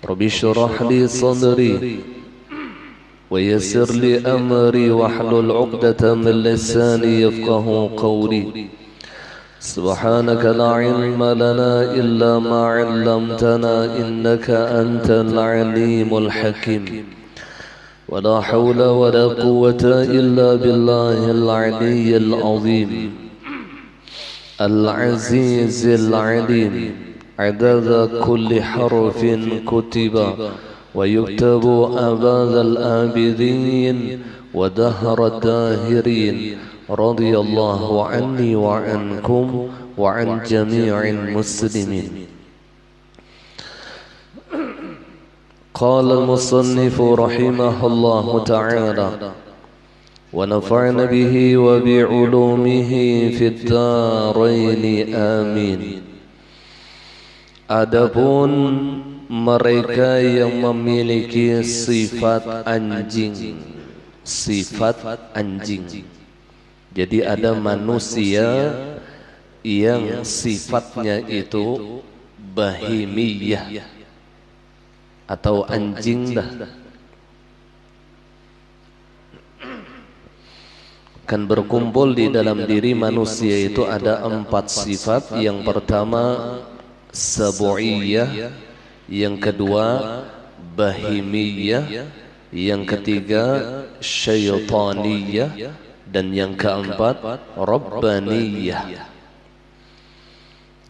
رب اشرح لي صدري ويسر لي أمري واحلل عقدة من لساني يفقه قولي سبحانك لا علم لنا إلا ما علمتنا إنك أنت العليم الحكيم ولا حول ولا قوة إلا بالله العلي العظيم العزيز العليم عدد كل حرف كتب ويكتب أبد الآبدين ودهر الداهرين رضي الله عني وعنكم وعن جميع المسلمين. قال المصنف رحمه الله تعالى ونفعنا به وبعلومه في الدارين آمين. Adapun mereka yang memiliki sifat anjing, jadi ada manusia yang sifatnya itu bahimiyah atau anjing dah, kan berkumpul di dalam diri manusia itu ada 4 sifat. Yang pertama sabu'iyah, yang kedua bahimiyah, yang ketiga syaitaniyah, dan yang keempat rabbaniyah.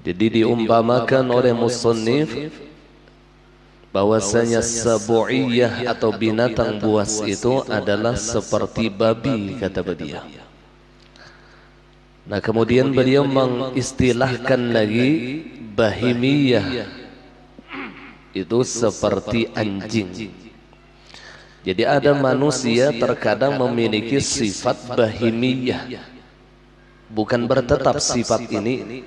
Jadi diumpamakan oleh musannif bahwasanya sabu'iyah atau binatang buas itu adalah seperti babi, kata beliau. Nah, kemudian beliau mengistilahkan lagi bahimiyah itu seperti anjing. Jadi ada manusia terkadang memiliki sifat bahimiyah, bukan bertetap sifat ini,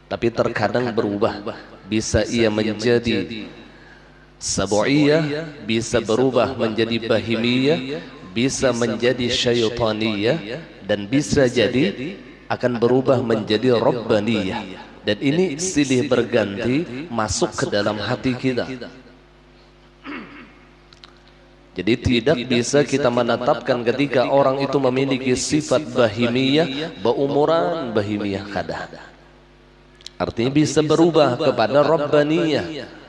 tapi terkadang berubah. Bisa ia menjadi sabu'iyah, bisa berubah menjadi bahimiyah, bisa menjadi syaitaniyah, dan bisa jadi akan berubah menjadi rabbaniyah. Dan ini silih berganti masuk ke dalam hati kita. Jadi tidak bisa kita menetapkan ketika orang itu memiliki sifat bahimiyah, beumuran bahimiyah kada. Artinya bisa berubah kepada rabbaniyah.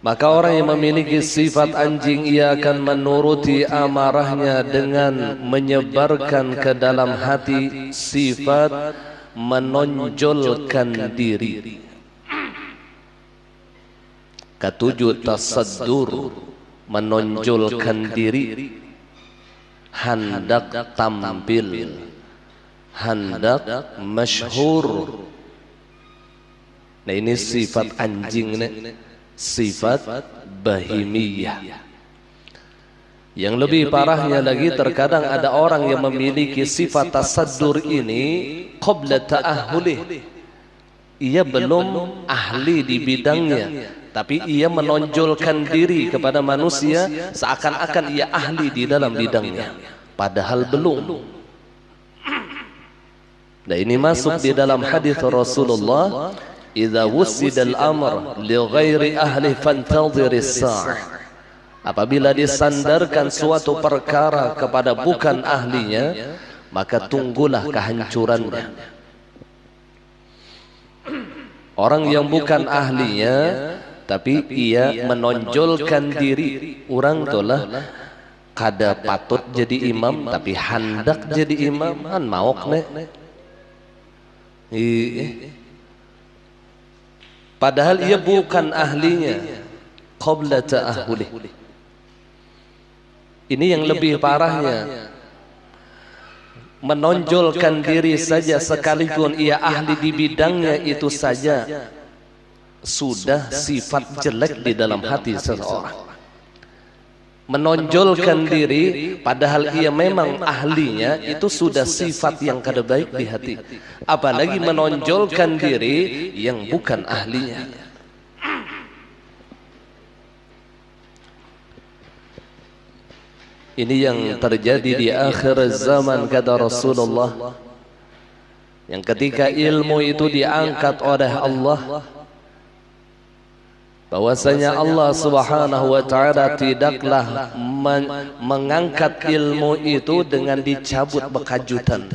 Maka orang yang memiliki sifat anjing, ia akan menuruti amarahnya dengan menyebarkan ke dalam hati sifat menonjolkan diri. Ketujuh tasaddur, menonjolkan diri, hendak tampil, hendak masyhur. Nah, ini sifat anjing nih, sifat bahimiyah. Yang lebih parahnya lagi, terkadang ada orang yang memiliki sifat tasaddur ini qabla ta'ahulih. Ia belum ahli di bidangnya, tapi ia menonjolkan diri kepada manusia seakan-akan ia ahli di dalam bidangnya, padahal belum. Nah, ini masuk di dalam hadis Rasulullah, idza wusidal amr li ghairi ahli fantadhiris sa'ah. Apabila disandarkan suatu perkara kepada bukan ahlinya, maka tunggulah kehancurannya. Orang yang bukan ahlinya tapi ia menonjolkan diri, orang tolah kada patut jadi imam tapi hendak jadi imam, kan maok nek. Padahal ia bukan ahlinya qabla ta'ahulih. Ini yang lebih parahnya, menonjolkan diri saja sekalipun ia ahli di bidangnya itu saja sudah sifat jelek di dalam hati seseorang. Menonjolkan diri padahal ia memang ahlinya itu sudah sifat yang kada baik di hati, apalagi menonjolkan diri yang bukan ahlinya. Ini yang terjadi di akhir zaman, kata Rasulullah. yang ketika ilmu itu diangkat oleh Allah, bahwasanya Allah Subhanahu wa taala tidaklah mengangkat ilmu itu dengan dicabut bekajutan.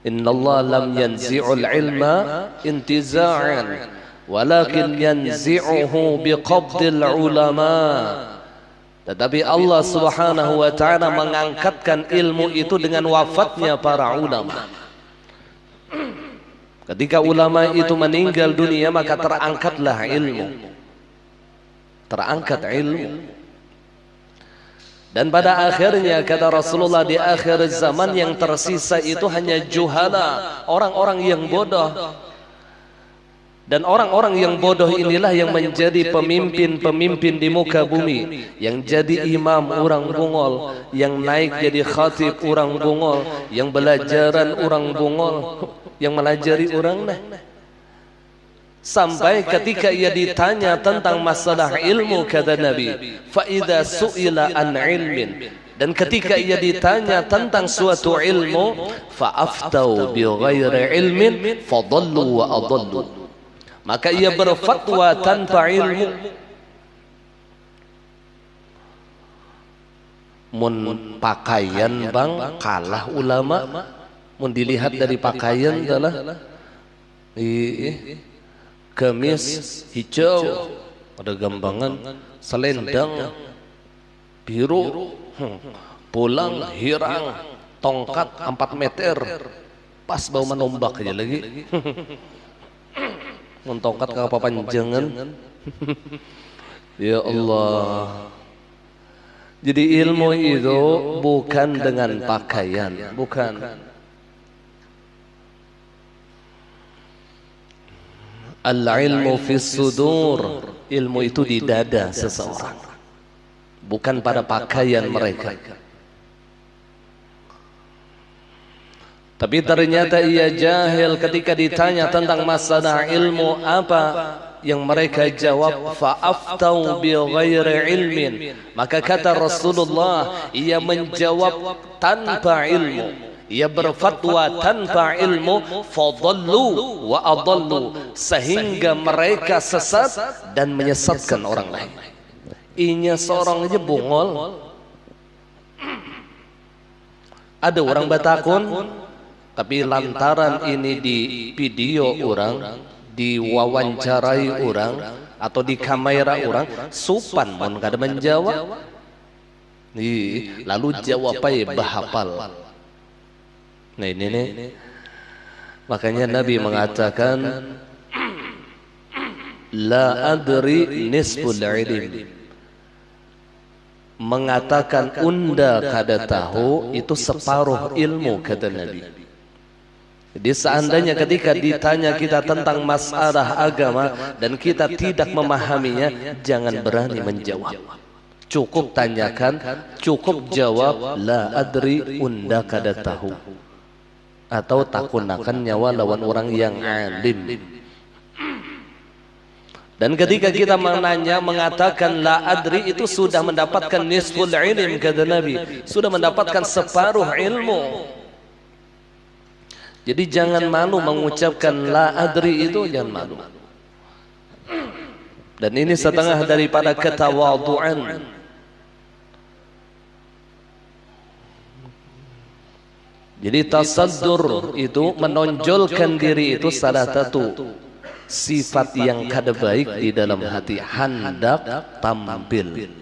Innallaha lam yanzi'ul ilma intiza'an walakin yanzi'uhu biqabdil ulama. Tetapi Allah Subhanahu wa taala mengangkatkan ilmu itu dengan wafatnya para ulama. Ketika ulama itu meninggal dunia, maka terangkatlah ilmu. Terangkat ilmu. Dan pada akhirnya kata Rasulullah, di akhir zaman yang tersisa itu hanya juhala, orang-orang yang bodoh. Dan orang-orang yang bodoh inilah yang menjadi pemimpin-pemimpin di muka bumi. Yang jadi imam orang bungol, yang naik jadi khatib orang bungol, yang belajaran orang bungol, yang melajari orang nah. Sampai ketika ia ditanya tentang masalah ilmu, kata Nabi, fa idza su'ila an ilmin, dan ketika ia ditanya tentang suatu ilmu, fa aftau bi ghairi ilmin fadallu wa adallu, maka ia berfatwa tanpa ilmu. Mun pakaian bang kalah ulama, mun dilihat dari pakaian adalah gamis hijau, ada gambangan selendang biru, pulang hirang, tongkat 4 meter, pas bau menombak aja lagi. Mentongkat ke apa panjangan. Ya Allah. Jadi ilmu itu bukan dengan pakaian, bukan. Al-ilmu fis sudur, ilmu itu di dada seseorang, bukan pada pakaian mereka. Tapi ternyata ia jahil ketika ditanya tentang masalah ilmu, apa yang mereka jawab? Fa'aftau bi ghairi ilmin, maka kata Rasulullah, ia menjawab tanpa ilmu. Ia berfatwa tanpa ilmu, fadallu wa adallu, sehingga mereka sesat dan menyesatkan orang lain. Inya seorang aja bungol. Ada orang Batakun, tapi lantaran ini di video orang, diwawancarai orang, atau di kamera orang, supan pun kada menjawab. Lalu jawab apa bahapal. Nah ini nih, makanya Nabi mengatakan la adri nisful ilm, mengatakan unda kada tahu itu separuh ilmu, kata Nabi. Jadi seandainya ketika ditanya kita tentang masalah agama dan kita tidak memahaminya, jangan berani menjawab. Cukup tanyakan, cukup jawab la adri, unda kada tahu, atau takunakan nyawa lawan orang yang alim. Dan ketika kita menanya, mengatakan la adri, itu sudah mendapatkan nisful ilm, kata Nabi, sudah mendapatkan separuh ilmu. Jadi jangan malu mengucapkan la adri itu, jangan malu. Dan ini setengah daripada ketawaduan. Jadi tasaddur itu menonjolkan diri, itu salah satu sifat yang kada baik di dalam hati. Hendak tampil,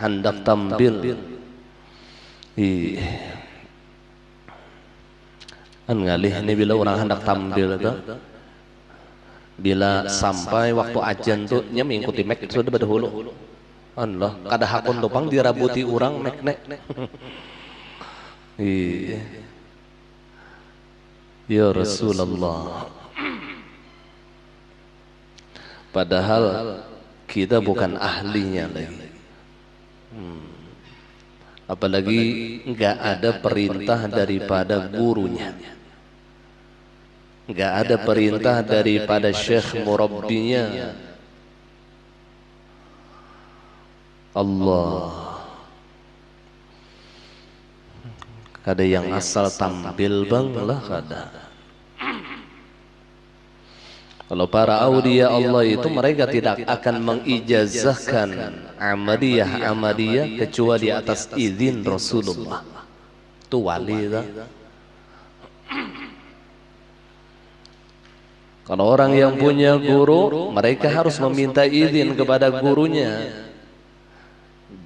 hendak tampil. Ngalih ini bila orang hendak tampil itu, bila sampai waktu ajan tuh nya mengikuti mek sudah berdahulu. Allah kada hakun topang dirabuti orang mek nek. Ya Rasulullah, padahal kita bukan ahlinya lagi. Apalagi enggak ada perintah daripada gurunya, enggak ada perintah daripada syekh murabbinya. Allah. Kada yang asal tampil bang lah kada. Kalau para aulia Allah itu mereka tidak akan mengijazahkan amaliyah kecuali atas izin Rasulullah. Itu wali dah. Kalau orang yang punya guru, mereka harus meminta izin kepada gurunya.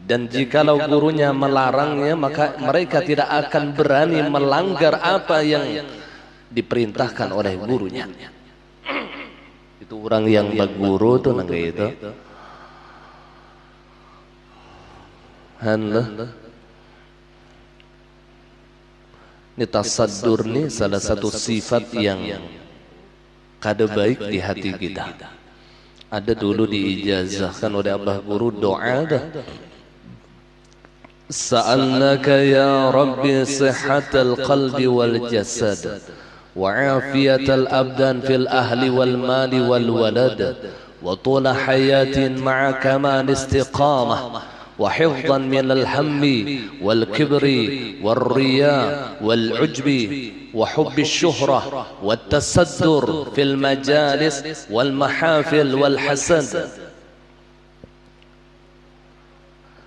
Dan jikalau gurunya melarangnya, maka mereka tidak akan berani melanggar apa yang diperintahkan oleh gurunya. Itu orang yang berguru tuh nangga itu. Hanlah. Ini tasaddur nih salah satu sifat yang kada baik di hati kita. Ada dulu diijazahkan oleh Abah Guru doa dah. Sa'alnaka ya Rabbi sihhatal qalbi wal jasad wa afiyatal abdan fil ahli wal mali wal walad wa tula hayatin ma'a kamal istiqamah wa hifdhan min al hammi wal kibri wal riya wal ujbi wa hubbi syuhrah wa tasaddur fil majalis wal mahafil wal hasad.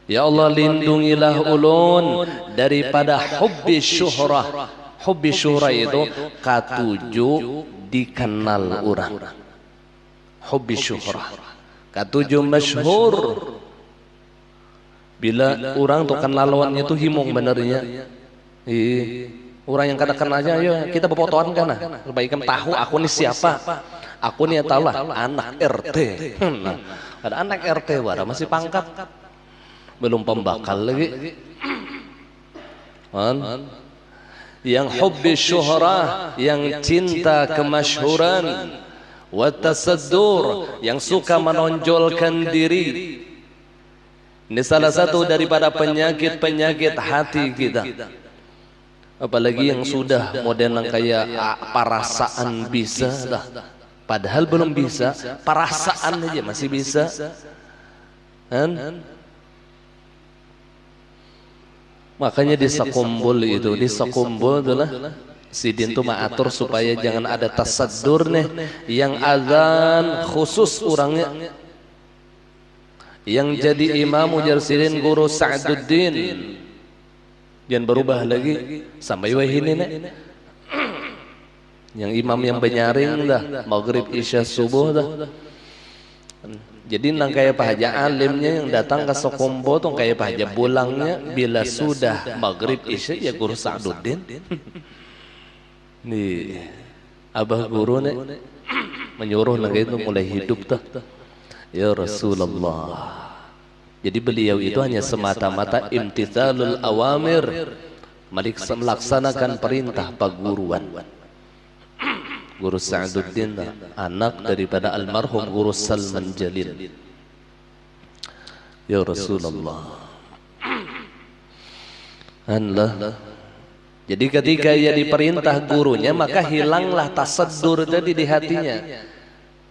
Ya Allah, lindungilah ulun daripada hubbi syuhrah. Hubbi syuhrah itu katuju dikenal orang. Hubbi syuhrah katuju masyhur. Bila orang tuh kenal lawannya itu himung benernya. Orang yang kada kenal aja, ayo kita berfotoan kan? Lebih tahu aku nih siapa. Aku nih tahu lah anak RT. Ada anak RT wara masih pangkat. Belum pembakal lagi. Yang hubbi syuhrah, yang cinta kemasyhuran, wa tasaddur, yang suka menonjolkan diri. Ini salah satu daripada penyakit-penyakit hati kita. Apalagi yang sudah modern kayak perasaan bisa dah. Padahal belum bisa, perasaan aja masih bisa. Makanya di sakumbul itu, di sakumbul itulah sidin tuh mengatur supaya jangan ada tasaddur nih, yang azan khusus orangnya. Yang jadi imam ujar sidin guru Sa'duddin. Jangan berubah lagi sampai wahini nih. Yang imam yang benyaring dah, maghrib isya subuh dah. Jadi nang kayak Pak Haji alimnya yang datang ke Sokombo tuh kayak Pak Haji bulangnya bila sudah maghrib isya ya guru Sa'duddin. Nih abah guru nih menyuruh nang itu mulai hidup tuh. Ya Rasulullah. Jadi beliau itu hanya semata-mata imtithalul awamir, melaksanakan perintah paguruan. Guru Sa'duddin anak daripada almarhum Guru Salman Jalil. Ya Rasulullah. Allah. Jadi ketika ia diperintah gurunya, maka hilanglah tasaddur tadi di hatinya.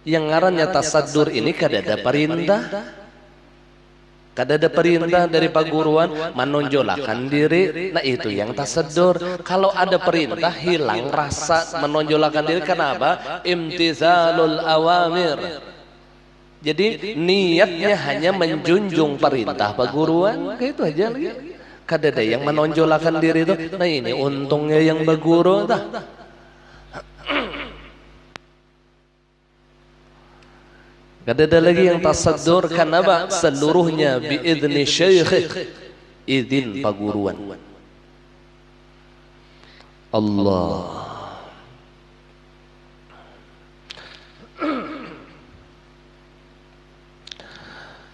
Yang ngarannya tasaddur ini kada ada perintah. Kada ada perintah dari paguruan menonjolkan diri. Nah itu yang tasaddur. Kalau ada perintah hilang rasa menonjolkan diri. Kenapa? Imtithalul awamir. Jadi niatnya hanya menjunjung perintah paguruan. Kayak itu aja lagi. Kada ada yang menonjolkan diri itu. Nah ini untungnya yang berguru dah. Kada ada lagi yang tasaddur. Kenapa? Seluruhnya biizni syekh, izin paguruan. Allah.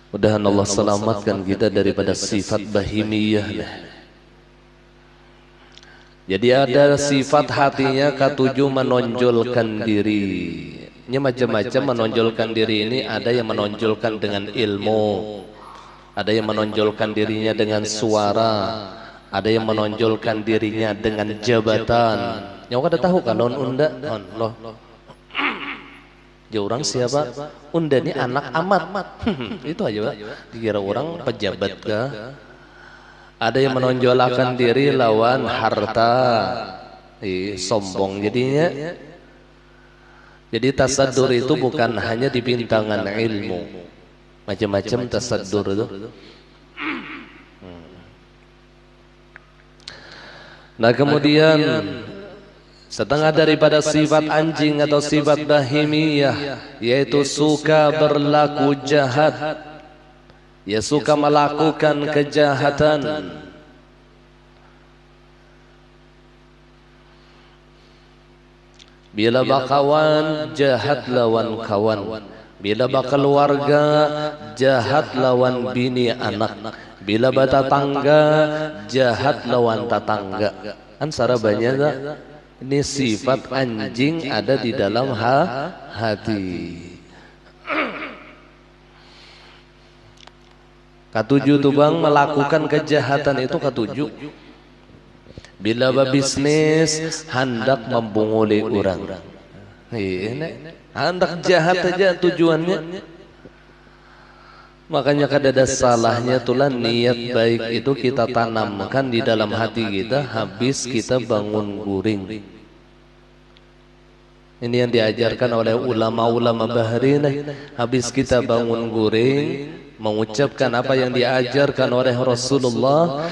Mudah-mudahan Allah selamatkan kita daripada sifat bahimiyah. Jadi ada sifat hatinya katuju menonjolkan diri. Ini macam-macam menonjolkan diri ini. Ada yang menonjolkan dengan ilmu, ada yang menonjolkan dirinya dengan suara, ada yang menonjolkan dirinya dengan jabatan. Yang kada tahu kan non unda loh. Ya orang siapa? Unda ini anak amat. Itu aja Pak. Dikira orang pejabat kah? Ada yang menonjolkan diri lawan harta, sombong jadinya. Jadi tasaddur itu bukan hanya di bintangan ilmu, macam-macam tasaddur itu. Nah kemudian setengah daripada sifat anjing atau sifat bahimiyah, yaitu suka berlaku jahat, ya suka melakukan kejahatan. Bila bakawan jahat lawan kawan, bila keluarga jahat lawan bini anak, bila bertetangga jahat lawan tetangga. Kan sarabanya ini sifat anjing ada di dalam hati. Ketujuh tuh bang, melakukan kejahatan itu ketujuh. Bila bisnis hendak membunguli orang, hendak jahat aja tujuannya. Makanya kada ada salahnya tulah niat baik itu kita tanamkan di dalam hati kita habis kita bangun guring. Ini yang diajarkan oleh ulama-ulama Bahrain. Habis kita bangun guring mengucapkan apa yang diajarkan oleh Rasulullah.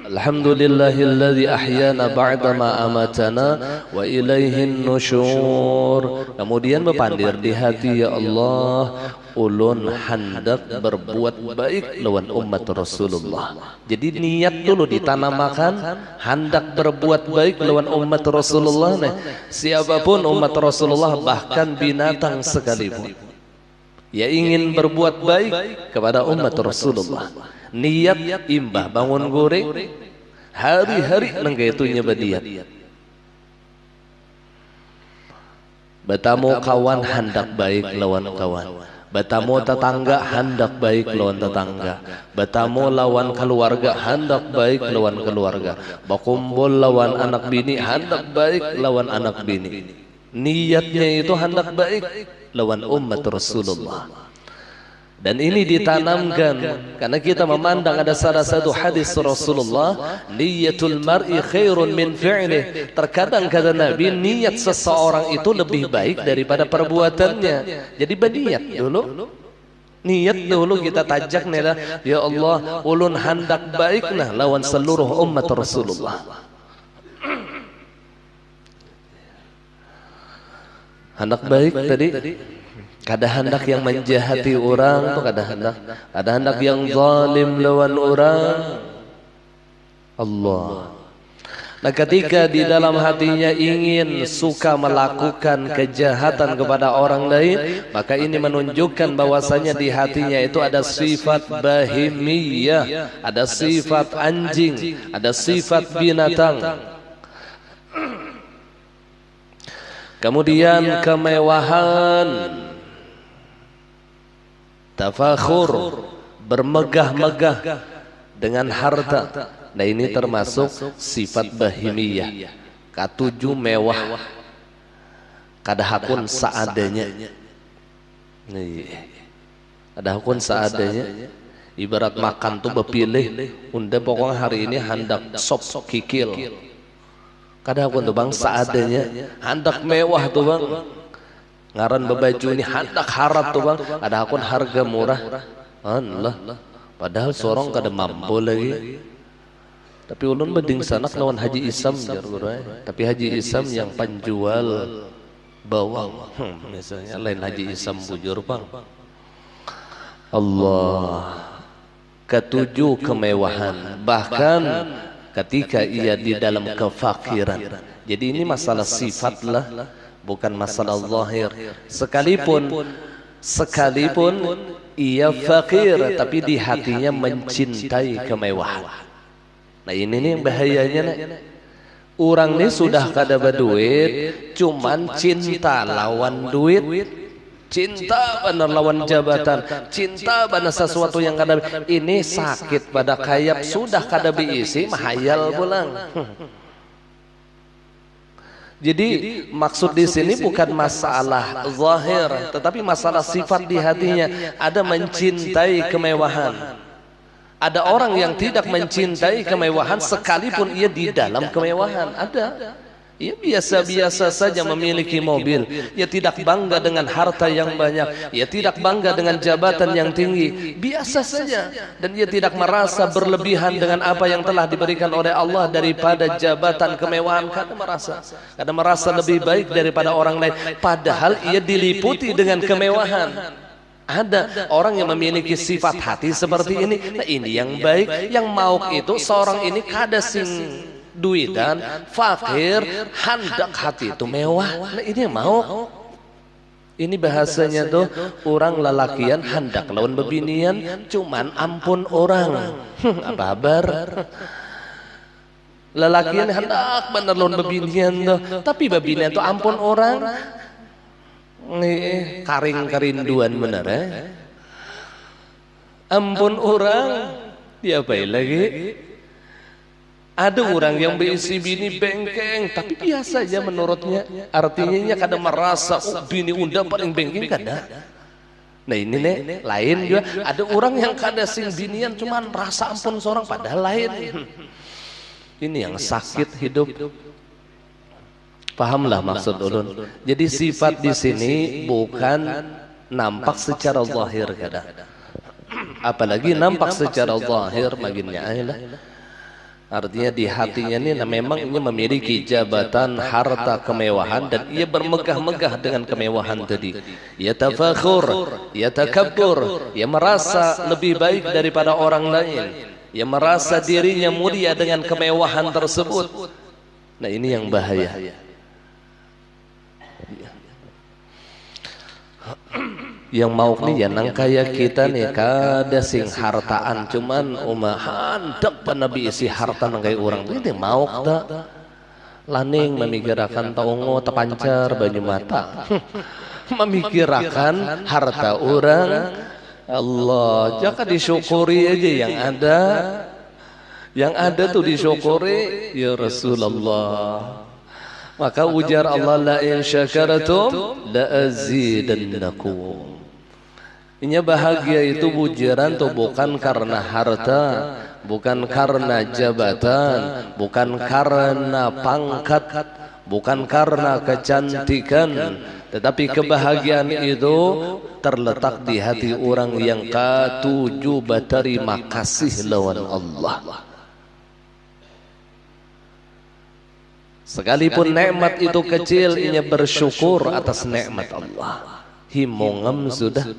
Alhamdulillahilladzi ahyana ba'dama amatana wa ilaihin nusyur. Kemudian berpandir di hati, ya Allah, ulun hendak berbuat baik lawan umat Rasulullah. Jadi niat dulu ditanamkan hendak berbuat baik lawan umat Rasulullah. Nah, siapapun umat Rasulullah, bahkan binatang sekalipun, ya ingin berbuat baik kepada umat Rasulullah. Niat imbah bangun goreng hari-hari nenggaitunya badiat. Batamu kawan hendak baik lawan kawan, batamu tetangga hendak baik lawan tetangga, batamu lawan keluarga hendak baik lawan keluarga, bakumpul lawan anak bini hendak baik lawan anak bini. Niatnya itu hendak baik lawan umat Rasulullah. Dan ini ditanamkan karena kita memandang ada salah satu hadis Rasulullah, niyatul mar'i khairun min fi'lih. Terkadang kata Nabi, niat seseorang itu lebih baik daripada perbuatannya. Jadi berniat dulu, niat dulu kita tajak nih lah, ya Allah, ulun hendak baik nah lawan seluruh umat Rasulullah. Hendak baik tadi. Kada hendak yang menjahati orang tuh kada hendak yang zalim lawan orang. Allah. Nah ketika di dalam hatinya ingin suka melakukan kejahatan kepada orang lain, maka ini menunjukkan bahwasanya di hatinya itu ada sifat bahimiyah, ada sifat anjing, ada sifat binatang. Kemudian kemewahan, tafakhur, bermegah-megah dengan harta. Nah ini termasuk sifat bahimiyah. Ketujuh mewah, kada hakun seadanya. Kada hakun seadanya. Ibarat makan tuh berpilih, unda pokoknya hari ini hendak sop kikil. Kada hakun tuh bang seadanya. Hendak mewah tuh bang. Ngaran bebaju ini hendak harap tuh bang, ada akun harga murah. Allah, padahal sorong kada mampu lagi. Tapi ulun beding sanak lawan Haji Isam jar burai. Tapi Haji Isam yang penjual bawang, misalnya lain Haji Isam bujur bang. Allah. Ketujuh kemewahan, bahkan ketika ia di dalam kefakiran. Jadi ini masalah sifat lah, bukan masalah zahir. Sekalipun ia fakir, tapi di hatinya mencintai kemewahan. Nah ini nih bahayanya nih. Orang ini sudah kada berduit, cuman cinta lawan duit, cinta benar lawan jabatan, cinta benar sesuatu yang kada. Ini sakit pada kayap, sudah kada diisi mahayal pulang. Jadi maksud di sini bukan masalah zahir, tetapi masalah sifat di hatinya. Ada mencintai kemewahan. Ada orang yang tidak mencintai kemewahan sekalipun ia di dalam kemewahan. Ada. Ia biasa-biasa saja memiliki mobil. Ia tidak bangga dengan harta yang banyak. Ia tidak bangga dengan jabatan yang tinggi. Biasa saja. Dan ia tidak merasa berlebihan dengan apa yang telah diberikan oleh Allah daripada jabatan kemewahan. Karena merasa lebih baik daripada orang lain. Padahal ia diliputi dengan kemewahan. Ada orang yang memiliki sifat hati seperti ini. Nah, ini yang baik. Yang mau itu seorang ini kada sing duitan, fakir, handak hati itu mewah. Nah, ini yang mau. Ini bahasanya tuh orang lelakian handak lawan bebinian, cuman ampun orang. Apa kabar? Lelakian hendak bener lawan bebinian tuh, tapi bebinian tuh ampun orang. Nih karing kerinduan bener ya. Ampun orang, diapain lagi? Ada orang yang berisi bini bengkeng, tapi biasa aja menurutnya. Artinya kadang merasa bini unda paling bengkeng kada. Nah ini nih lain juga. Ada orang yang kada sing binian cuman rasa ampun seorang, padahal lain. Ini yang sakit hidup. Pahamlah maksud ulun. Jadi sifat di sini bukan nampak secara zahir kada. Apalagi nampak secara zahir maginnya ayolah. Artinya di hatinya ini memang ia memiliki jabatan, harta, kemewahan, dan ia bermegah-megah dengan kemewahan tadi. Ia tafakhur, ia takabbur, ia merasa lebih baik daripada orang lain. Ia merasa dirinya mulia dengan kemewahan tersebut. Nah ini yang bahaya. Yang mau nih ya nang kaya kita nih kada sing hartaan cuman handak Nabi isi harta nang kaya orang ini mau tak laning memikirkan taungo tepancar banyu mata memikirkan harta orang. Allah jaka disyukuri aja yang ada tuh disyukuri ya Rasulullah. Maka ujar Allah la in syakaratum la azidannakum. Ini bahagia itu bujiran tuh bukan karena harta, bukan karena jabatan, bukan karena pangkat, bukan karena kecantikan, tetapi kebahagiaan itu terletak di hati orang yang katuju berterima kasih lawan Allah. Sekalipun nikmat itu kecil, ia bersyukur atas nikmat Allah. Himongam sudah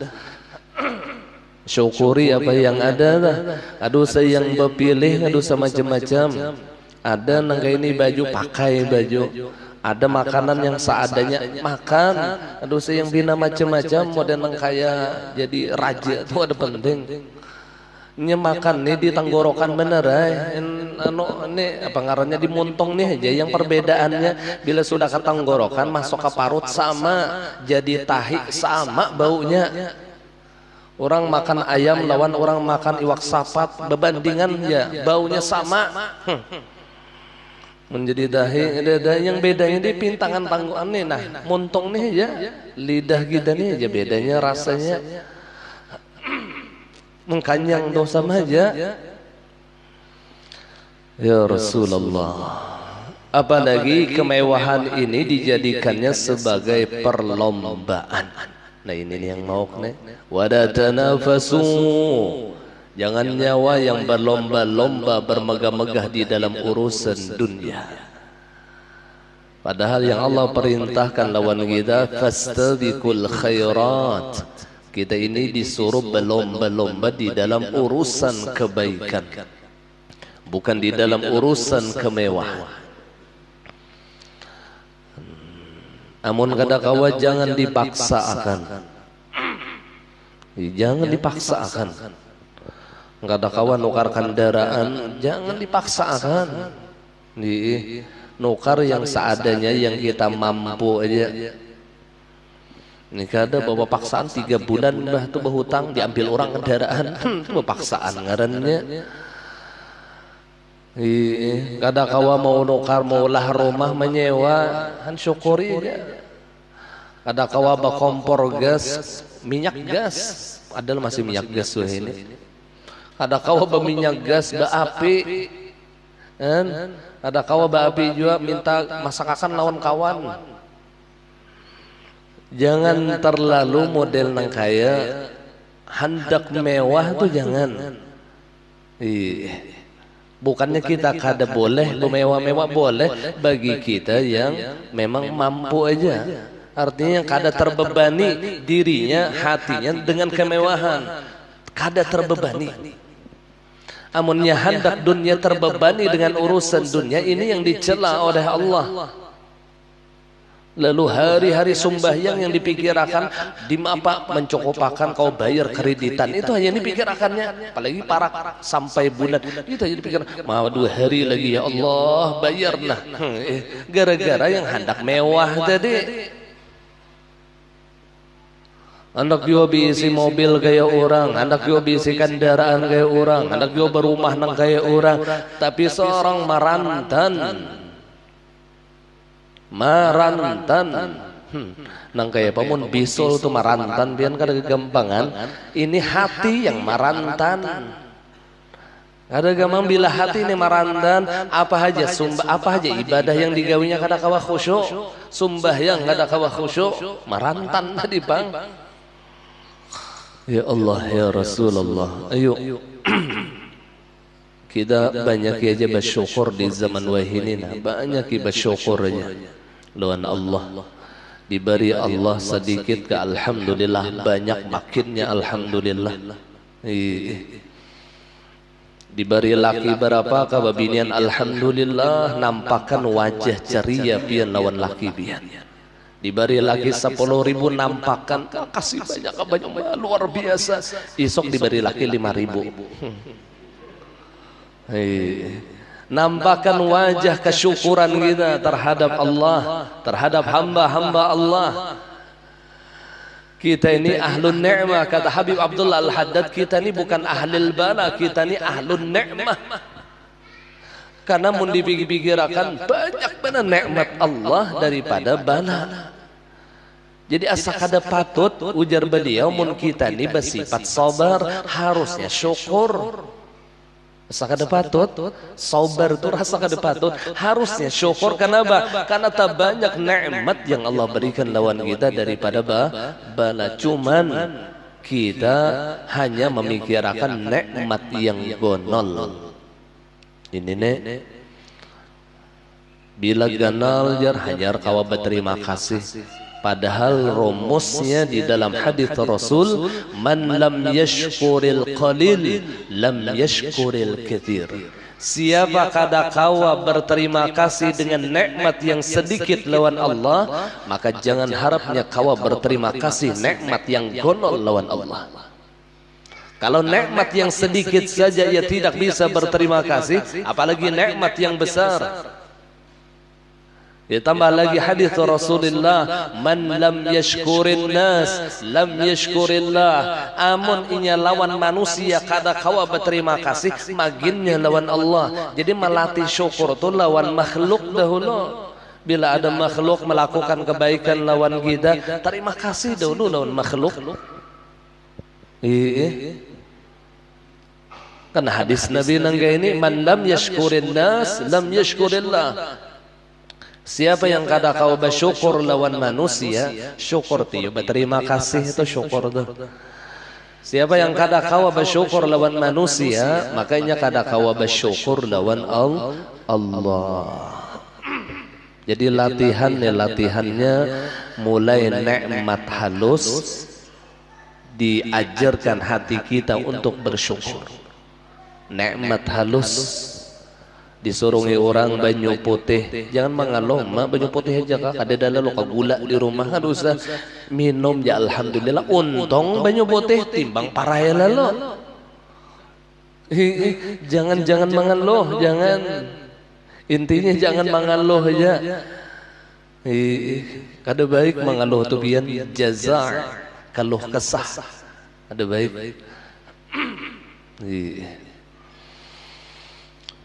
syukuri apa yang ada lah. Aduh saya yang berpilih, aduh sama macam-macam. Ada nang ini baju pakai baju, ada makanan yang seadanya makan. Aduh saya yang bina macam-macam, model nang kaya jadi raja itu ada penting. Ini makan nih di tenggorokan bener ini apa ngarannya di muntung nih aja. Yang perbedaannya bila sudah ke tenggorokan masuk ke parut sama, jadi tahi sama baunya. Orang makan ayam lawan orang makan iwak sapat berbandingan ya baunya sama. Menjadi dahi ada yang bedanya di pintangan tangguhan nih. Nah muntung nih ya lidah kita nih aja bedanya rasanya. Mengkanyang dosa saja ya Rasulullah. Apalagi kemewahan ini dijadikannya sebagai perlombaan. Nah ini yang mau nih wala tanafasu, jangan nyawa yang berlomba-lomba bermegah-megah di dalam urusan dunia. Padahal yang Allah perintahkan lawan kita fastabiqul khairat. Kita ini disuruh berlomba-lomba di dalam urusan kebaikan, bukan di dalam urusan kemewahan. Amun kada kawa jangan dipaksakan. Jangan dipaksakan. Kada kawa nukar kendaraan, jangan dipaksakan. Nukar yang seadanya yang kita mampu aja. Ini kada bawa paksaan 3 bulan bah tuh berhutang diambil orang kendaraan. Itu paksaan ngarannya. Kada kawa mau nukar mau lah rumah menyewa han syukuri aja. Kada kawa kompor gas minyak gas adalah masih minyak gas ini. Ada kawa berminyak gas, berapi, kan? Ada kawa berapi juga minta masakan lawan kawan. Jangan terlalu model nang kaya hendak mewah tuh jangan. Bukannya kita kada boleh mewah-mewah, boleh bagi kita yang memang mampu aja. Artinya yang kada terbebani dirinya, hatinya dengan kemewahan, kada terbebani. Amunnya hendak dunia terbebani dengan urusan dunia, ini yang dicela oleh Allah. Lalu hari-hari sembahyang yang dipikirkan di apa mencukupakan kau bayar kreditan, itu hanya dipikirkannya. Apalagi para sampai bulan itu hanya dipikir, mau 2 hari lagi ya Allah bayar. Nah, gara-gara yang hendak mewah tadi. Anak juga bisi mobil kayak orang, anak juga bisi kendaraan kayak orang, anak juga berumah nang kayak orang, tapi seorang marantan nang kayak pamun bisul tuh marantan biar kada kegampangan. Ini hati yang marantan. Ada gampang bila hati ini marantan, apa aja ibadah yang digawinya kada kawa khusyuk, sembahyang kada kawa khusyuk, marantan tadi bang. Ya Allah ya Rasulullah, ayo kita banyak aja bersyukur di zaman wahini, banyak bersyukur aja lawan Allah. Diberi Allah sedikit ke alhamdulillah, banyak makinnya alhamdulillah. Diberi laki berapa ke babinian alhamdulillah, nampakkan wajah ceria pian lawan laki pian. Diberi lagi 10.000 nampakkan kasih banyak luar biasa. Isok diberi lagi 5.000. Nampakkan wajah kesyukuran kita terhadap Allah, terhadap hamba-hamba Allah. Kita ini ahlun ni'mah, kata Habib Abdullah Al-Haddad, kita ini bukan ahlul bala, kita ini ahlun ni'mah. Karena mun dipikir-pikirkan banyak benar nikmat Allah daripada bala. Jadi asa kada patut ujar beliau, mun kita ini bersifat sabar harusnya syukur. Asa kada patut sabar itu rasa kada patut, harusnya syukur. Kenapa? Karena tak banyak nikmat yang Allah berikan lawan kita daripada bala. Cuman kita hanya memikirkan nikmat yang gonol. Ini bila ganal jar hanyar kawa berterima kasih. Padahal rumusnya di dalam hadis Rasul, man lam yashkuril qalil lam yashkuril katsir. Siapa kada kawa berterima kasih dengan nikmat yang sedikit lawan Allah, maka jangan harapnya kawa berterima kasih nikmat yang gonol lawan Allah. Kalau nikmat yang sedikit saja ia tidak bisa berterima kasih, apalagi nikmat yang besar. Ditambah lagi hadis Rasulullah, man lam yashkurin nas lam yashkurillah. Amun inya lawan manusia kada kawa berterima kasih, maginnya lawan Allah. Jadi melatih syukur itu lawan makhluk dahulu. Bila ada makhluk melakukan kebaikan lawan kita, terima kasih dahulu lawan makhluk. Karena hadis Nabi nangga ini, man lam yashkurin nas lam yashkurillah. Siapa yang kada kau bersyukur lawan manusia, syukur tiyo berterima kasih itu syukur tuh. Siapa yang kada kau bersyukur lawan manusia, makanya kada kau bersyukur lawan Allah. Jadi latihannya mulai nikmat halus, diajarkan hati kita untuk bersyukur. Nikmat halus, disurungi orang banyu putih, jangan mengeluh mah banyu putih aja kak, ada dalam lo gula di rumah kan usah minum ya alhamdulillah, untung banyu putih timbang paraya lalu. Jangan mengeluh, jangan, intinya jangan mengeluh aja. Kada baik mengeluh tu bian jaza, keluh kesah, ada baik.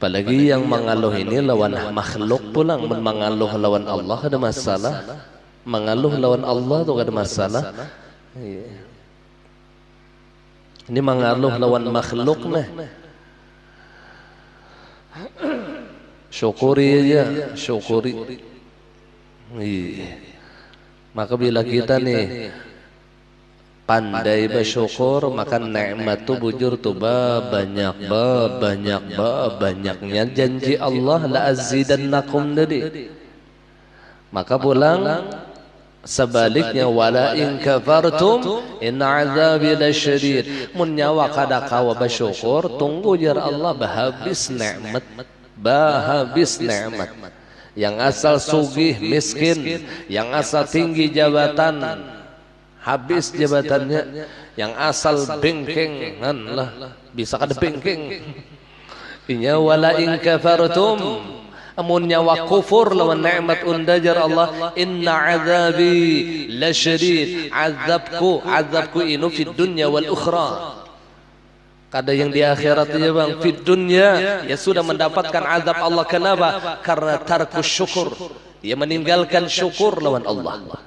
Apalagi yang mengeluh ini lawan makhluk pulang, mengeluh lawan Allah ada masalah. Mengeluh lawan Allah tu ada masalah. Ini mengaluh lawan makhluk nah. Syukuri aja, syukuri. Maka bila kita nih pandai bersyukur, maka nikmat tu bujur tu banyaknya janji Allah la azidannakum tadi. Maka pulang sebaliknya wala in kafartum in azabi lasyadid. Mun nyawa kada kawa bersyukur, tunggu jar Allah bahabis nikmat. Yang asal sugih miskin, yang asal tinggi jabatan habis jabatannya, yang asal bengkeng lah bisa kada bengkeng. Inya wala in kafartum, amun nyawa kufur lawan nikmat undajar Allah, inna azabi lasyadid. Azabku inu fid dunya wal ukhra. Kada yang di akhirat ya bang, fid dunya ya sudah mendapatkan azab Allah. Kenapa? Karena tarkus syukur, ia meninggalkan syukur lawan Allah.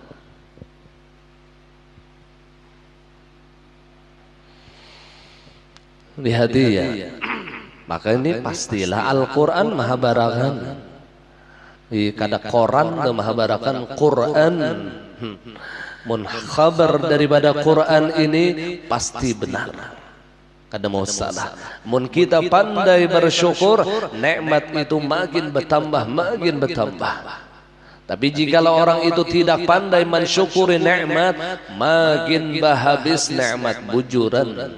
Lihat ya. Maka ini pastilah Al-Quran maha barakan. Kada Quran dan maha barakan Quran. Mun khabar daripada Quran ini pasti benar. Kada mau salah. Mun kita pandai bersyukur, nikmat itu makin bertambah. Tapi jikalau orang itu tidak pandai mensyukuri nikmat, makin habis nikmat bujuran.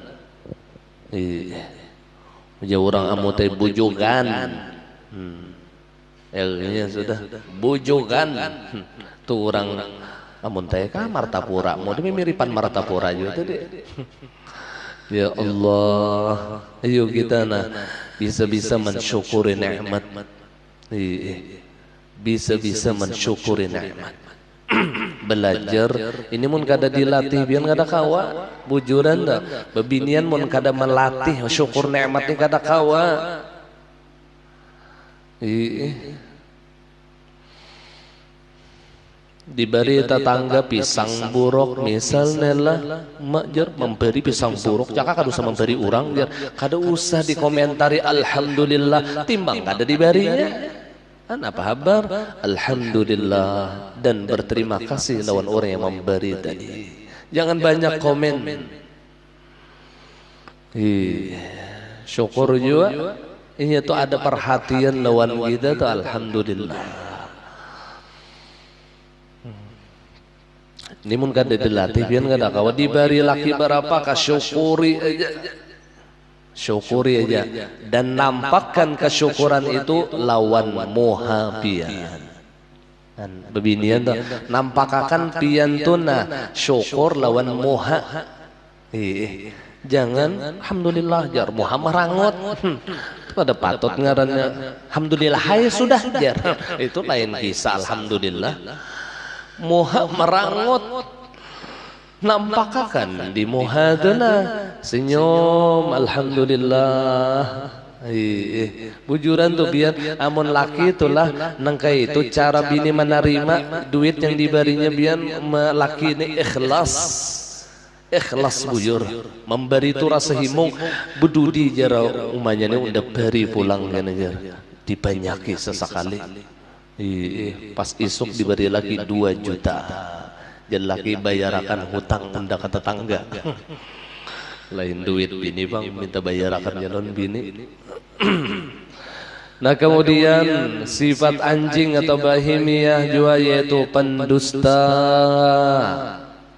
Iya. Orang amutai bujugan. Ya sudah bujugan. Tu orang amutai ka Martapura. Mau demi miripan Martapura juga tadi. Ya Allah, ayo kita bisa mensyukuri nikmat. Bisa mensyukuri nikmat. Belajar ini mun kada dilatih biar kada kawa bujuran dah. Bebinian mun kada melatih syukur nikmat ni kada kawa. Diberi tetangga pisang buruk misalnya lah, makjar memberi pisang buruk, jangan kada usah memberi orang, biar kada usah dikomentari alhamdulillah, timbang kada diberinya. Apa kabar? Alhamdulillah dan berterima kasih lawan orang yang memberi tadi. Jangan banyak komen. Syukur juga, ini tuh ada perhatian lawan kita tuh alhamdulillah. Ini mun kada dilatih biar kada kawa diberi laki berapa ka syukuri aja dan nampakkan kesyukuran itu lawan muhabian. Bebinian tuh nampakakan pian tuna syukur lawan muha. Jangan alhamdulillah jar muha merangot. Pada patut ngarannya alhamdulillah hai sudah jar. Itu lain kisah alhamdulillah. Muha merangot nampakakan di muhadana senyum alhamdulillah. Bujuran tuh biar amun laki itulah nangkai itu cara bini menerima duit yang diberinya biar laki ini ikhlas bujur memberi itu rasa himung bedudi jara umanya ini udah beri pulang kan aja dibanyaki sesekali. Pas isuk diberi lagi 2 juta. Dan laki bayarakan hutang anda ke tetangga. Lain duit bini bang, minta bayarakan jalan bini. Nah kemudian sifat anjing atau bahimiyah juga yaitu pendusta.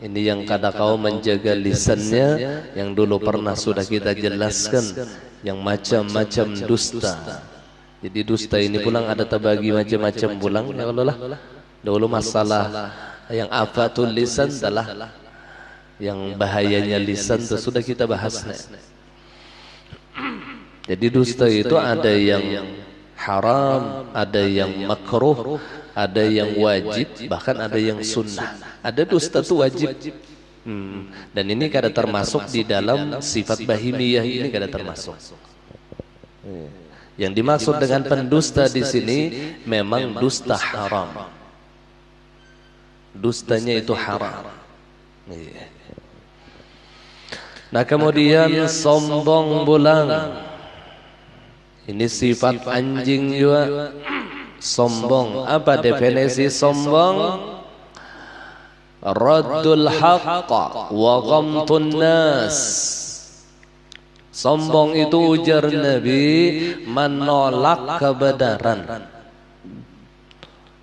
Ini yang kada kau menjaga lisannya, yang dulu pernah sudah kita jelaskan, yang macam-macam dusta. Jadi dusta ini pulang ada terbagi macam-macam pulang. Ya Allah lah. Dulu masalah yang afatul lisan adalah yang bahayanya lisan itu sudah kita bahas. Jadi dusta itu ada yang haram, ada yang makruh, ada yang wajib, bahkan ada yang sunnah. Ada dusta itu wajib. Dan ini kada termasuk di dalam sifat bahimiyah ini kada termasuk. Yang dimaksud dengan pendusta di sini memang dusta haram. Dustanya itu haram. Nah kemudian sombong bulang, ini sifat anjing juga. Sombong, apa definisi sombong? Raddul haqq wa ghamtun nas. Sombong itu ujar Nabi menolak kebenaran.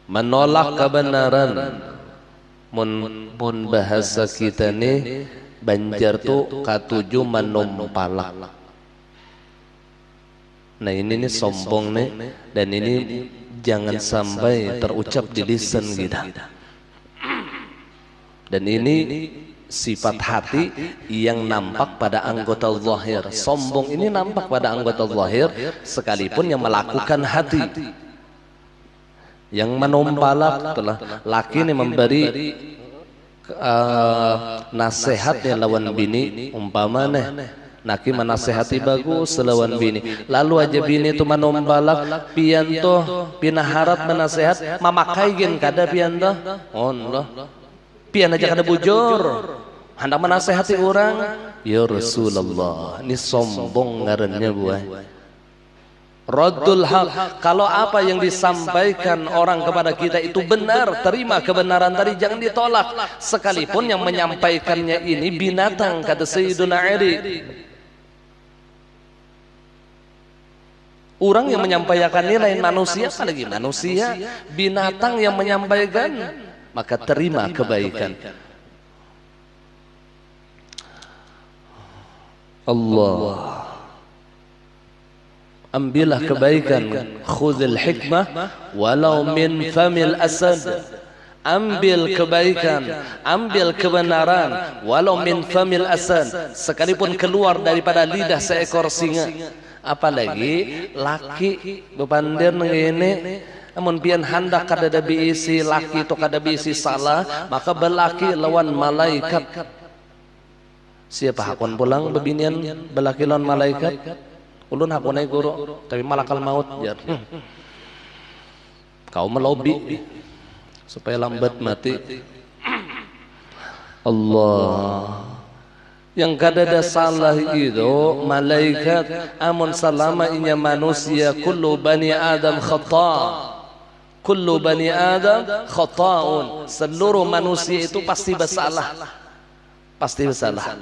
Menolak kebenaran. Mun bahasa kita nih Banjar tuh katuju menompalak. Nah ini nih sombong nih, dan ini jangan sampai terucap di lisan kita. Dan ini sifat hati yang nampak pada anggota zahir. Sombong ini nampak pada anggota zahir sekalipun yang melakukan hati. Yang menompalak telah laki ini memberi nasihat yang lawan bini, umpamanya naki menasehati bagus lawan bini, lalu aja bini itu menombalak pianto pinaharap menasehat mamakai gen kada pianto Allah pian aja kada bujur hendak menasehati orang. Ya Rasulullah, ini sombong ngarannya buah. Raddul haq, kalau apa yang disampaikan orang kepada kita itu benar, terima kebenaran tadi, jangan ditolak sekalipun yang menyampaikannya ini binatang, kata Sayyiduna Ali. Orang yang menyampaikan ini lain manusia, apalagi manusia, binatang yang menyampaikan, maka terima kebaikan. Allah, ambillah kebaikan. Khudhil hikmah walau min famil asad. Ambil kebaikan, ambil kebenaran walau min famil asad, sekalipun keluar daripada lidah seekor singa. Apalagi laki bepandir ngene, namun pian hendak kada ada biisi laki itu kada biisi salah, maka belaki lawan malaikat. Siapa hakon pulang bebinian belaki lawan malaikat? Ulun hakunai guru, tapi malakal maut jar. Kau melobi supaya lambat mati. Allah, yang kada ada salah itu malaikat, amun salama inya manusia, kullu bani Adam khata. Kullu bani Adam khata'un. Seluruh manusia itu pasti bersalah. Pasti bersalah.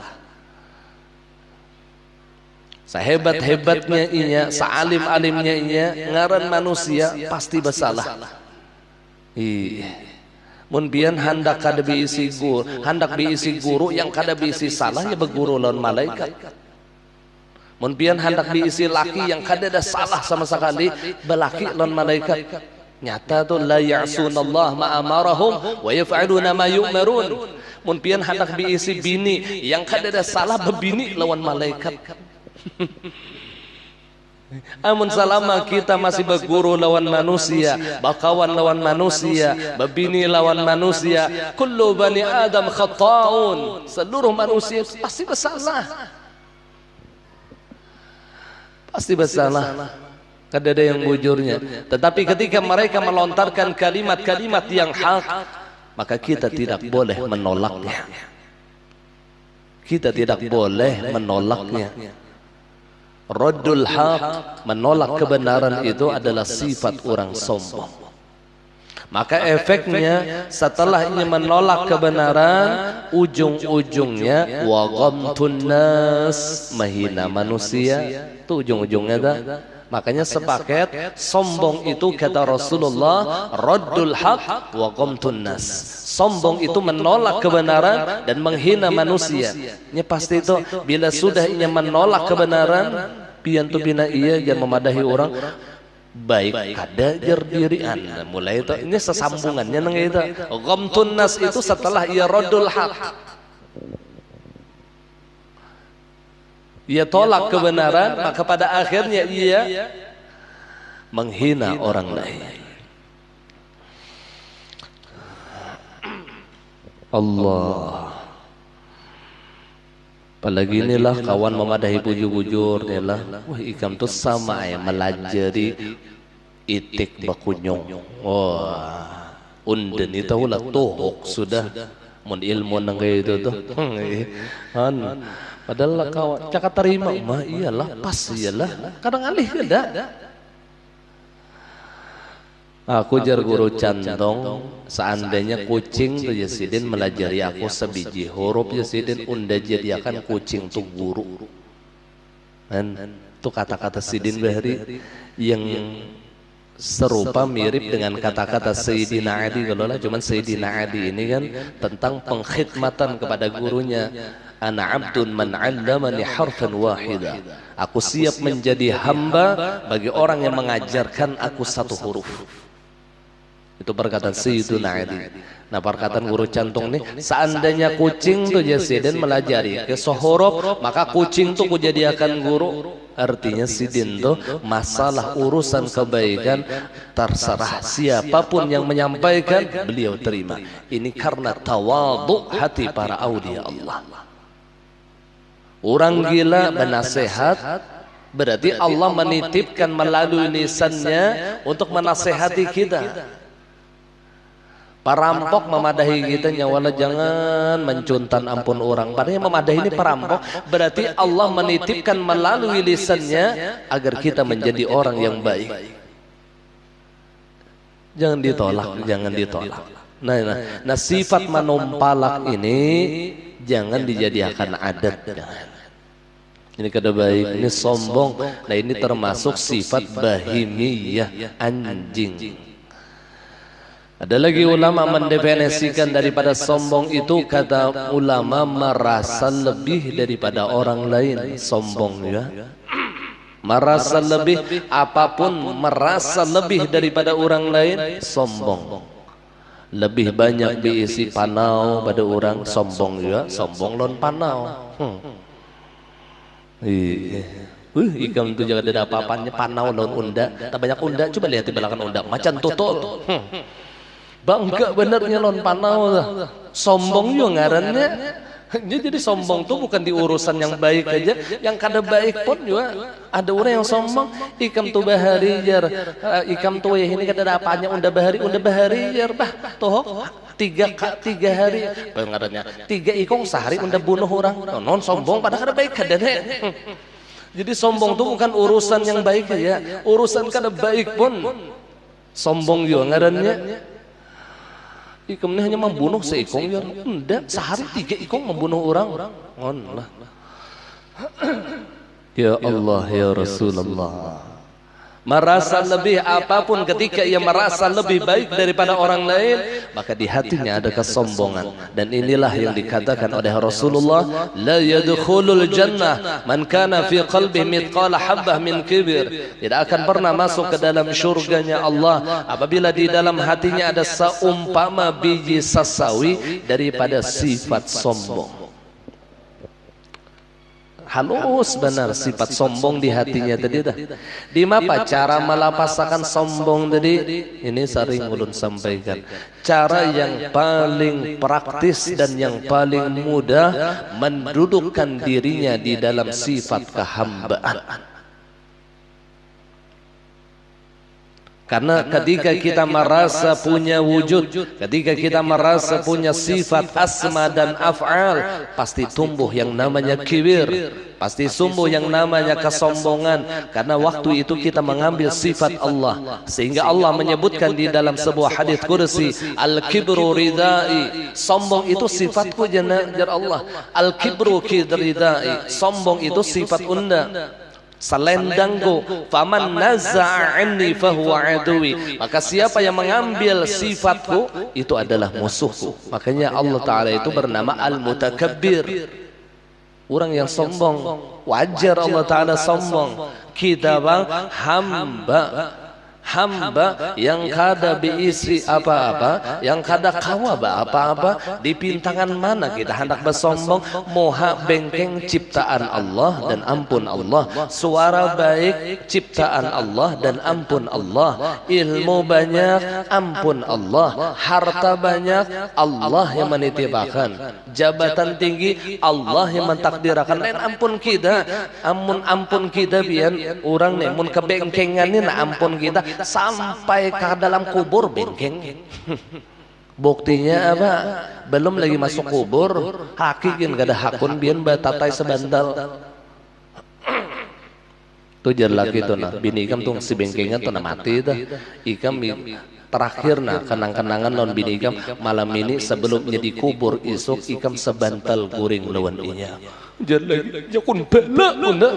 Sehebat-hebatnya inya, sealim-alimnya inya, ngaran manusia pasti bersalah. Mun pian hendak kada biisi guru, hendak biisi guru yang kada biisi salah ya berguru lawan malaikat. Mun pian hendak biisi laki yang kada ada salah sama sekali, belaki lawan malaikat. Nyata tuh la ya'sunallah ma amarahum wa yaf'aluna ma yu'marun. Mun pian hendak biisi bini yang kada ada salah, bebini lawan malaikat. Amun salama kita masih berguru lawan manusia, bakawan lawan manusia, bebini lawan manusia, kullu bani Adam khata'un. Seluruh manusia pasti bersalah. Pasti bersalah. Kada ada yang bujurnya. Tetapi ketika mereka melontarkan kalimat-kalimat yang hak, maka kita tidak boleh menolaknya. Kita tidak boleh menolaknya. Raddul haq, menolak kebenaran itu adalah sifat orang sombong. Maka efeknya setelah ini menolak kebenaran, ujung-ujungnya wa ghamtun nas, menghina manusia. Itu ujung-ujungnya dah. Makanya sepaket sombong itu kata Rasulullah, raddul haq wa ghamtun nas. Sombong itu menolak kebenaran dan menghina manusia. Ini pasti itu bila sudah ia menolak kebenaran, pian tu bina ia jangan memadahi orang baik kada jerdirian. Mulai itu ini sesambungannya nang itu. Ghamtun nas itu setelah ia raddul haq. Ia tolak kebenaran, maka pada akhirnya ia menghina orang lain. Allah. Apalagi inilah kawan memadahi bujur-bujur inilah. Wah ikam tu sama ya melajari itik bakunyong. Wah unden itu lah tohok sudah mun ilmu nang itu tuh. Padahal kau cakap terima mah iyalah pas iyalah. Kadang alih ada. Aku jar guru cantong, seandainya kucing tuh Yasidin melajari aku sebiji huruf Yasidin unda jadiakan kucing tuh guru. Dan tuh kata-kata Sidin Bahri yang serupa mirip dengan kata-kata Sayyidina Ali. Kalau lah cuman Sayyidina Ali ini kan tentang pengkhidmatan kepada gurunya. Ana abdun man 'allamani harfan wahida. Aku siap menjadi hamba bagi orang yang mengajarkan aku satu huruf. Itu perkataan Sayyidina Ali. Nah, perkataan guru cantung nih, seandainya kucing tuh Yasidin melajari ke huruf, maka kucing tuh kujadiakan guru. Artinya Sidin tuh masalah urusan kebaikan terserah siapapun yang menyampaikan, beliau terima. Ini karena tawadhu hati para aulia Allah. Orang gila benasehat, berarti Allah menitipkan melalui lisannya untuk menasehati kita. Perampok memadahi kita nyawala jangan mencuntan ampun orang. Padahal memadahi ini perampok, berarti Allah menitipkan melalui lisannya agar kita menjadi orang yang baik. Jangan ditolak, jangan ditolak. Nah, sifat menumpalak ini jangan dijadikan adat. Ini kada baik, ini sombong. Nah, ini termasuk sifat bahimiyah, anjing. Ada lagi ulama mendefinisikan daripada sombong itu, kata ulama merasa lebih daripada orang lain. Sombong ya, merasa lebih, apapun merasa lebih daripada orang lain, sombong. Lebih banyak diisi panau pada orang, sombong ya, sombong lon panau. Ikam itu jangan ada apa-apanya, panau lon unda, tak banyak unda. Coba lihat di belakang unda, macan tutol. Bangga benernya lon panau lah. Sombong juga ngarannya. Jadi sombong tuh bukan di urusan yang baik aja, yang kada baik pun juga ada orang yang sombong. Ikam tuh bahari jar, ikam tuh ini kada ada apanya, unda bahari jar bah toh tiga hari pengarannya 3 ikong sehari unda bunuh orang. Non sombong padahal kada baik kada nih. Jadi sombong tuh bukan urusan yang baik aja, urusan kada baik pun sombong juga ngarannya. Ikam ini hanya membunuh seikong ya, enggak, sehari 3 ikong membunuh orang. Allah. Ya Allah ya Rasulullah. Merasa lebih apapun, ketika ia merasa lebih baik daripada orang lain, maka di hatinya ada kesombongan. Dan inilah yang dikatakan oleh Rasulullah, la yadkhulul jannah man kana fi qalbihi mithqala habbah min kibir. Tidak akan pernah masuk ke dalam syurganya Allah apabila di dalam hatinya ada seumpama biji sasawi daripada sifat sombong. Halus benar sifat sombong di hatinya tadi dah. Di mana cara melapasakan sombong tadi? Ini sering ulun sampaikan. Cara yang paling praktis dan yang paling mudah mendudukkan dirinya di dalam sifat kehambaan. Karena ketika kita merasa punya wujud, ketika kita merasa punya sifat asma dan af'al, pasti tumbuh yang namanya kibir, pasti tumbuh yang namanya kesombongan. Karena waktu itu kita mengambil sifat Allah, sehingga Allah menyebutkan di dalam sebuah hadits qudsi, al-kibru ridai, sombong itu sifatku jar Allah. Al-kibru ridai, sombong itu sifat unda, selendangku. Faman naza'a anni fahuwa aduwi, maka siapa yang mengambil sifatku itu adalah musuhku. Makanya Allah Ta'ala itu bernama Al-Mutakabbir, orang yang sombong. Wajar Allah Ta'ala sombong. Kita bang hamba yang kada diisi apa-apa, yang kada kawaba apa-apa, di pintangan mana kita hendak bersombong? Moha bengkeng ciptaan Allah dan ampun Allah, suara baik ciptaan Allah dan ampun Allah, ilmu banyak ampun Allah, harta banyak Allah yang menitipkan, jabatan tinggi Allah yang mentakdirkan. Lain ampun kita, ampun kita biar orang nih mun kebengkengan ini ampun kita sampai ke dalam kubur bengkeng. Buktinya apa? Belum lagi masuk kubur, hakikin gak ada hakun bian batatai sebandal. Tuh laki itu nah, bini ikam tuh si bengkengan tuh mati dah. Ikam terakhir nah kenang-kenangan non bini ikam malam ini sebelumnya dikubur isuk ikam sebantal guring lawan inya. Lagi jakun bela unda.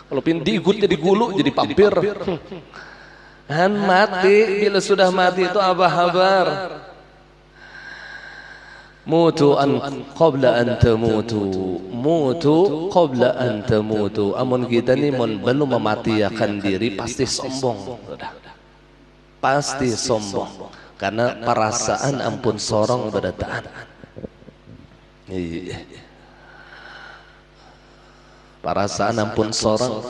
Kalau pin digut jadi gulu jadi pampir. Han mati, bila sudah mati itu apa kabar? Mutu an qabla an tamutu, mutu qabla an tamutu. Amun kita ni mun belum mematikan diri pasti sombong, pasti sombong, karena perasaan ampun sorong berdataan. Perasaan ampun sorong.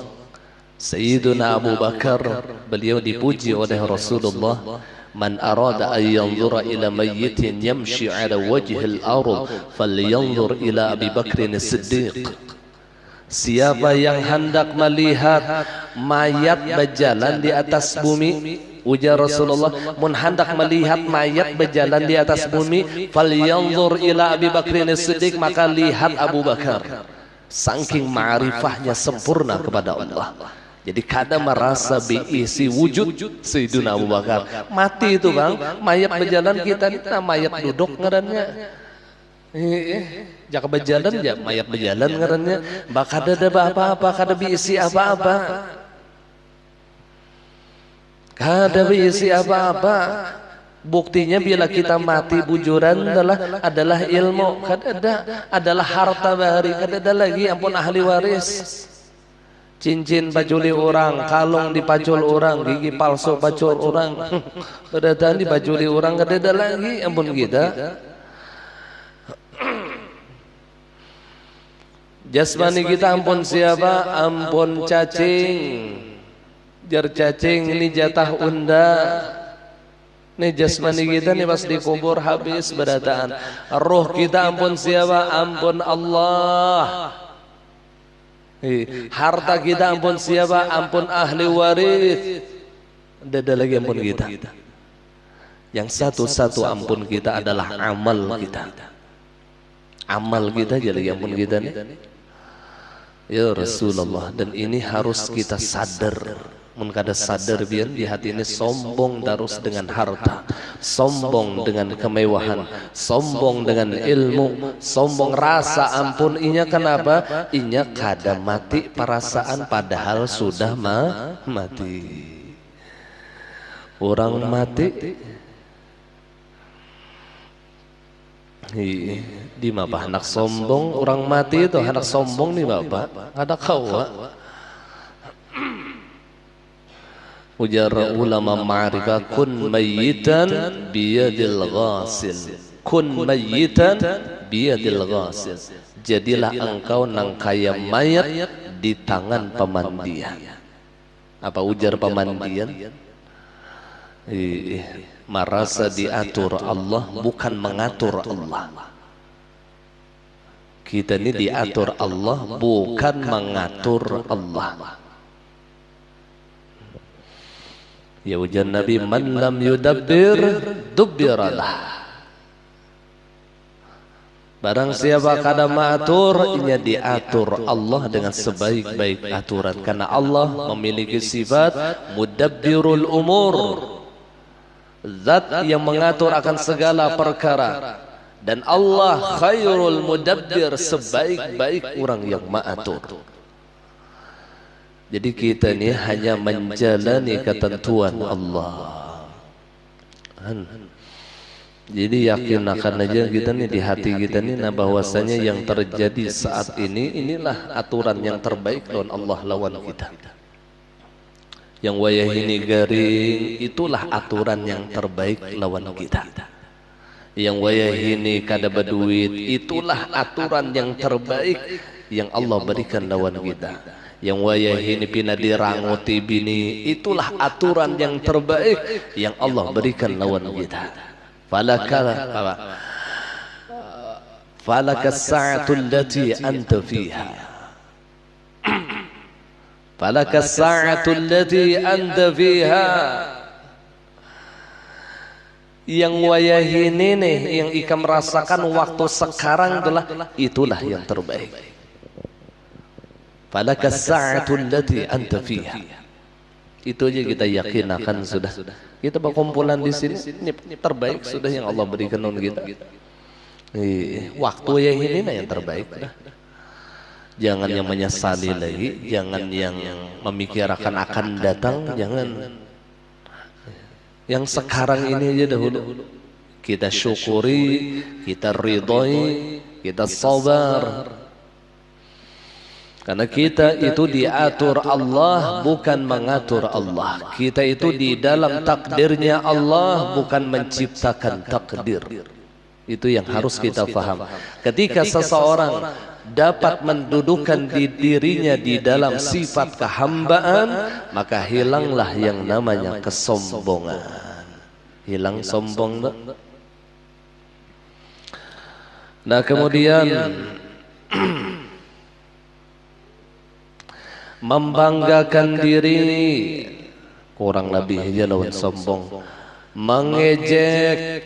Sayyiduna Abu Bakar beliau dipuji oleh Rasulullah. Man arada an yanzura ila mayyitin yamshi ala wajhil ardh falyanzur ila Abi Bakr as-Siddiq. Siapa yang hendak melihat mayat berjalan di atas bumi, ujar Rasulullah, mun hendak melihat mayat berjalan di atas bumi, falyanzur ila Abi Bakr as-Siddiq, maka lihat Abu Bakar. Saking ma'rifahnya sempurna kepada Allah. Jadi kadang merasa biisi wujud Sayyidina Abu Bakar. Mati itu bang, mayat berjalan kita mayat duduk ngarannya. Jaka berjalan ya mayat berjalan ngarannya. Bakal ada apa-apa, kada biisi apa-apa. Kada biisi apa-apa. Buktinya bila kita mati bujuran adalah ilmu, kada adalah harta bahari, kada ada lagi ampun ahli waris. Cincin paculi orang, kalung dipacul orang, gigi palsu pacul orang, kedatangan dipaculi orang, kada ada lagi ampun kita. Jasmani kita ampun siapa? Ampun cacing. Jar cacing ini jatah unda. Nih jasmani kita nih pas dikubur habis berdataan. Roh kita ampun siapa? Ampun Allah. Harta kita ampun siapa? Ampun ahli waris. Tidak ada lagi ampun kita. Yang satu-satu ampun kita adalah amal kita. Amal kita aja lagi ampun kita nih. Ya Rasulullah, dan ini harus kita sadar. Mun kada sadar bian di hati ini sombong terus dengan harta, sombong dengan kemewahan, sombong dengan ilmu, sombong rasa ampun inya kenapa? Inya kada mati perasaan padahal sudah mati. Orang mati di mabah anak sombong, orang mati itu anak sombong nih bapak, ada kau. Ujar ulama ma'rifah, kun mayyitan biyadil ghasil, kun mayyitan biyadil ghasil. Jadilah engkau nang kaya mayat di tangan pemandian. Apa ujar pemandian? Merasa diatur Allah, bukan mengatur Allah. Kita ini diatur Allah, bukan mengatur Allah. Ya ujar Nabi, man lam yudabbir dubbiralah. Barang siapa kada mengatur, inya diatur Allah dengan sebaik-baik aturan. Karena Allah memiliki sifat mudabbirul umur, zat yang mengatur akan segala perkara. Dan Allah khairul mudabbir, sebaik-baik orang yang mengatur. Jadi kita ini hanya menjalani ketentuan Allah. Jadi yakin akan aja kita nih di hati kita nih, nah bahwasanya yang terjadi saat ini inilah aturan yang terbaik lawan Allah lawan kita. Yang wayah ini garing itulah aturan yang terbaik lawan kita. Yang wayah ini kada berduit itulah aturan yang terbaik yang Allah berikan lawan kita. Yang wayah ini pina diranguti bini itulah aturan yang terbaik yang Allah berikan lawan kita. Falaka sa'atul lati anta fiha, falaka sa'atul lati anta fiha. yang wayahini nih, yang ikam rasakan waktu sekarang itulah yang terbaik. Falaka sa'atul lati anta fiha. Itu aja kita yakin akan sudah. Kita berkumpulan di sini, ini terbaik sudah yang Allah berikan kita. Waktu wayahini yang terbaik. Jangan yang menyesali lagi, jangan yang memikirkan akan datang, jangan. Yang sekarang ini aja dahulu kita syukuri, kita ridhoi, kita sabar. Karena kita itu diatur Allah, bukan mengatur Allah. Kita itu di dalam takdirnya Allah, bukan menciptakan takdir. Itu yang harus kita paham. Ketika seseorang dapat mendudukan dirinya di dalam sifat kehambaan, maka hilanglah yang namanya kesombongan. Hilang sombong. Nah kemudian membanggakan diri, kurang lebih aja lawan sombong, mengejek,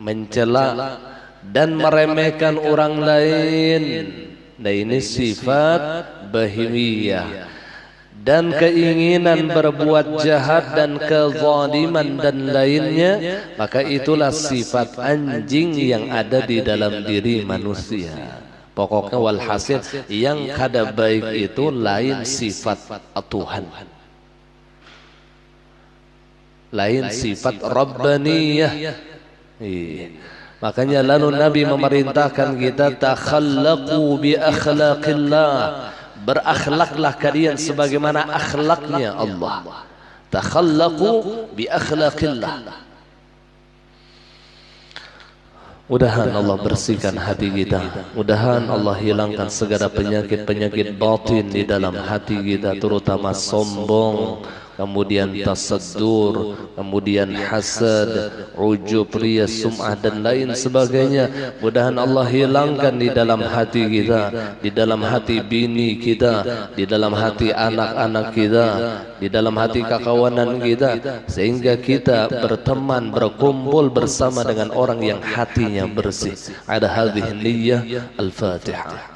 mencela dan meremehkan orang lain. Nah ini sifat bahimiyah. Dan keinginan berbuat jahat dan kezaliman dan lainnya, maka itulah sifat anjing yang ada di dalam diri manusia. Pokoknya walhasil yang kada baik itu lain sifat Tuhan, lain sifat Rabbaniyah. Makanya lalu Nabi memerintahkan kita takhallaqu bi akhlaqillah, berakhlaklah kalian sebagaimana akhlaknya Allah. Takhallaqu bi akhlaqillah. Mudahan Allah bersihkan hati kita. Mudahan Allah hilangkan segala penyakit-penyakit batin di dalam hati kita, terutama sombong, kemudian tasaddur, kemudian hasad, ujub, riya, sum'ah dan lain sebagainya. Mudahan Allah hilangkan di dalam hati kita, di dalam hati bini kita, di dalam hati anak-anak kita, di dalam hati kakawanan kita, sehingga kita berteman, berkumpul bersama dengan orang yang hatinya bersih. Ada hadhihi niyyah. Al-Fatihah.